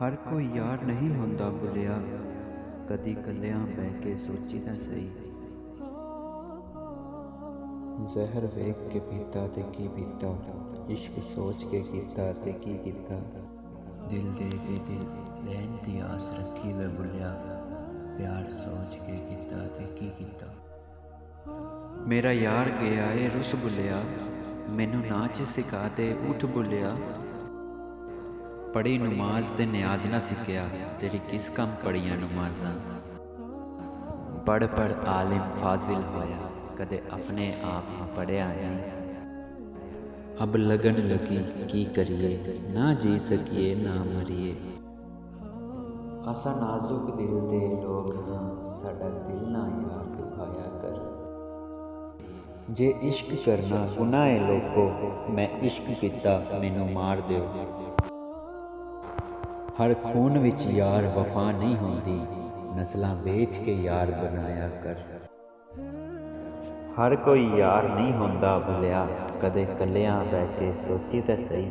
हर कोई यार नहीं होंदा भुलिया, कदी कलियां बह के सोची तां सही। ਜ਼ਹਿਰ ਵੇਖ ਕੇ ਪੀਤਾ ਤੇ ਕੀ ਪੀਤਾ, ਇਸ਼ਕ ਸੋਚ ਕੇ ਕੀਤਾ ਤੇ ਕੀ ਕੀਤਾ। दिल दे के दिल लैन दी आस रखी वे भुलिया, प्यार सोच के कीता ते की कीता। मेरा यार गया ए रुस भुलिया, मैनू नाच सिखा दे उठ भुलिया। पढ़ी नमाज ते न्याज ना सिक्या, तेरी किस कम पढ़ियां नमाजां। पढ़ पढ़ आलिम फाजिल होया, कदे अपने आप में पढ़िया नहीं। अब लगन लगी की करिए, ना जी सकिए ना मरिए। असा नाजुक दिल दे लोग हाँ, साडा दिल ना यार दुखाया कर। जे इश्क करना गुनाह है लोगो, मैं इश्क किता मैनू मार दिओ। हर खून विच यार वफा नहीं होंदी, नस्लां बेच के यार बनाया कर। हर कोई यार नहीं होंदा भुलिया, कदे कलियां बह के सोची तां सही।